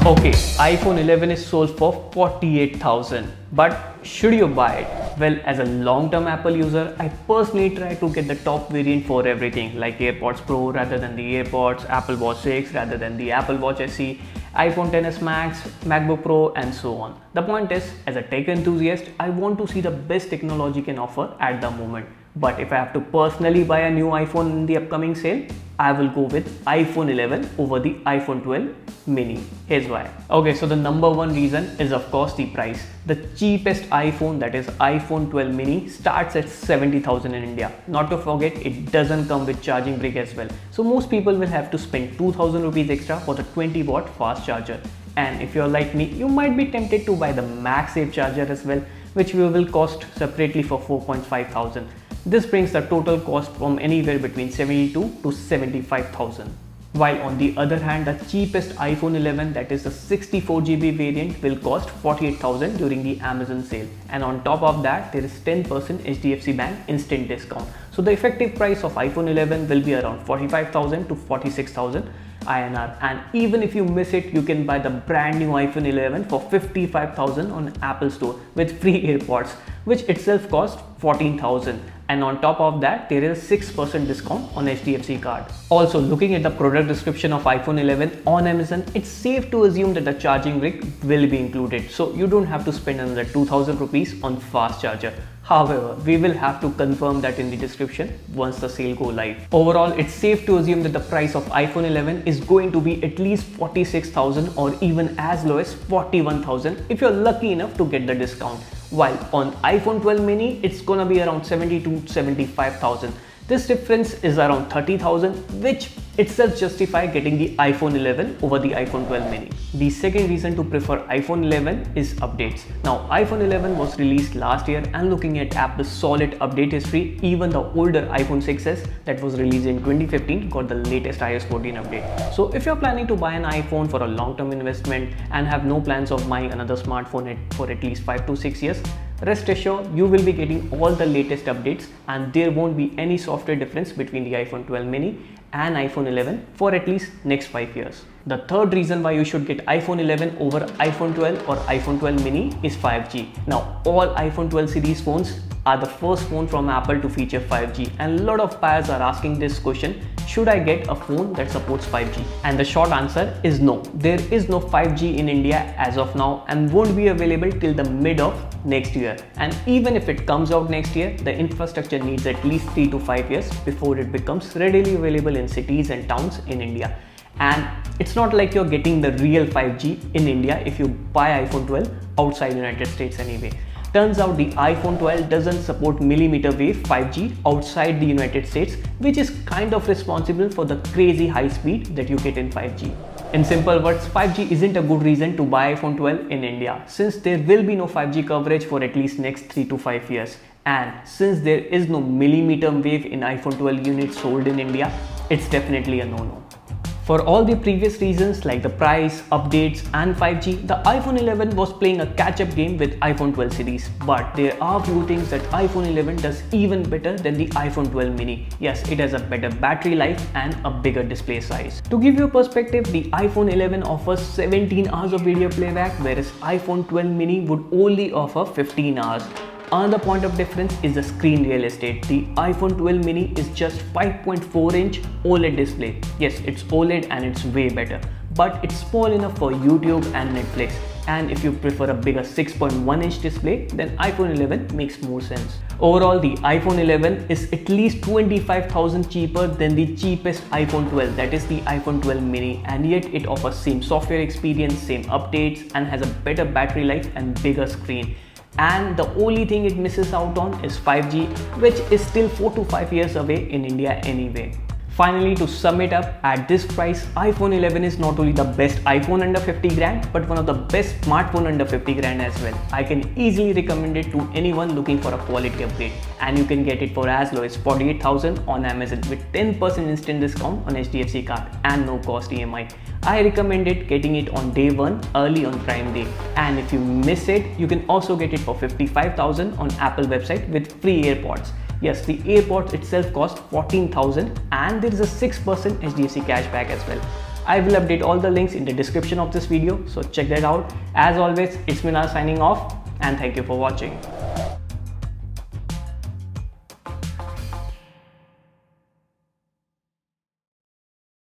Okay, iPhone 11 is sold for 48,000. But should you buy it? Well, as a long-term Apple user, I personally try to get the top variant for everything, like AirPods Pro rather than the AirPods, Apple Watch 6 rather than the Apple Watch SE, iPhone XS Max, MacBook Pro, and so on. The point is, as a tech enthusiast, I want to see the best technology can offer at the moment. But if I have to personally buy a new iPhone in the upcoming sale, I will go with iPhone 11 over the iPhone 12 mini. Here's why. Okay, so the number one reason is of course the price. The cheapest iPhone, that is iPhone 12 mini, starts at 70,000 in India. Not to forget, it doesn't come with charging brick as well. So most people will have to spend 2,000 rupees extra for the 20-watt fast charger. And if you're like me, you might be tempted to buy the MagSafe charger as well, which will cost separately for 4,500. This brings the total cost from anywhere between 72 to 75,000. While on the other hand, the cheapest iPhone 11, that is the 64GB variant, will cost 48,000 during the Amazon sale. And on top of that, there is 10% HDFC Bank instant discount. So the effective price of iPhone 11 will be around 45,000 to 46,000 INR. And even if you miss it, you can buy the brand new iPhone 11 for 55,000 on Apple Store with free AirPods, which itself costs 14,000. And on top of that, there is a 6% discount on HDFC card. Also, looking at the product description of iPhone 11 on Amazon, it's safe to assume that the charging brick will be included. So you don't have to spend another 2,000 rupees on fast charger. However, we will have to confirm that in the description once the sale go live. Overall, it's safe to assume that the price of iPhone 11 is going to be at least 46,000 or even as low as 41,000 if you're lucky enough to get the discount. While on iPhone 12 mini, it's gonna be around 72 to 75,000. This difference is around 30,000, which itself justify getting the iPhone 11 over the iPhone 12 mini. The second reason to prefer iPhone 11 is updates. Now, iPhone 11 was released last year, and looking at Apple's solid update history, even the older iPhone 6s that was released in 2015 got the latest iOS 14 update. So if you're planning to buy an iPhone for a long-term investment and have no plans of buying another smartphone for at least 5 to 6 years, rest assured you will be getting all the latest updates, and there won't be any software difference between the iPhone 12 mini and iPhone 11 for at least next 5 years. The third reason why you should get iPhone 11 over iPhone 12 or iPhone 12 mini is 5G. Now, all iPhone 12 series phones are the first phone from Apple to feature 5G, and a lot of buyers are asking this question: should I get a phone that supports 5G? And the short answer is no. There is no 5G in India as of now and won't be available till the mid of next year. And even if it comes out next year, the infrastructure needs at least 3 to 5 years before it becomes readily available in cities and towns in India. And it's not like you're getting the real 5G in India if you buy iPhone 12 outside United States anyway. Turns out the iPhone 12 doesn't support millimeter wave 5G outside the United States, which is kind of responsible for the crazy high speed that you get in 5G. In simple words, 5G isn't a good reason to buy iPhone 12 in India, since there will be no 5G coverage for at least next 3 to 5 years. And since there is no millimeter wave in iPhone 12 units sold in India, it's definitely a no-no. For all the previous reasons like the price, updates and 5G, the iPhone 11 was playing a catch-up game with iPhone 12 series. But there are few things that iPhone 11 does even better than the iPhone 12 mini. Yes, it has a better battery life and a bigger display size. To give you a perspective, the iPhone 11 offers 17 hours of video playback, whereas iPhone 12 mini would only offer 15 hours. Another point of difference is the screen real estate. The iPhone 12 mini is just 5.4-inch OLED display. Yes, it's OLED and it's way better, but it's small enough for YouTube and Netflix. And if you prefer a bigger 6.1-inch display, then iPhone 11 makes more sense. Overall, the iPhone 11 is at least 25,000 cheaper than the cheapest iPhone 12, that is the iPhone 12 mini, and yet it offers same software experience, same updates, and has a better battery life and bigger screen. And the only thing it misses out on is 5G, which is still 4 to 5 years away in India anyway. Finally, to sum it up, at this price, iPhone 11 is not only the best iPhone under 50 grand, but one of the best smartphone under 50 grand as well. I can easily recommend it to anyone looking for a quality upgrade, and you can get it for as low as 48,000 on Amazon with 10% instant discount on HDFC card and no cost EMI. I recommend getting it on day 1 early on Prime Day, and if you miss it, you can also get it for 55,000 on Apple website with free AirPods. Yes, the AirPods itself cost 14,000 and there is a 6% HDFC cashback as well. I will update all the links in the description of this video, so check that out. As always, it's Minar signing off, and thank you for watching.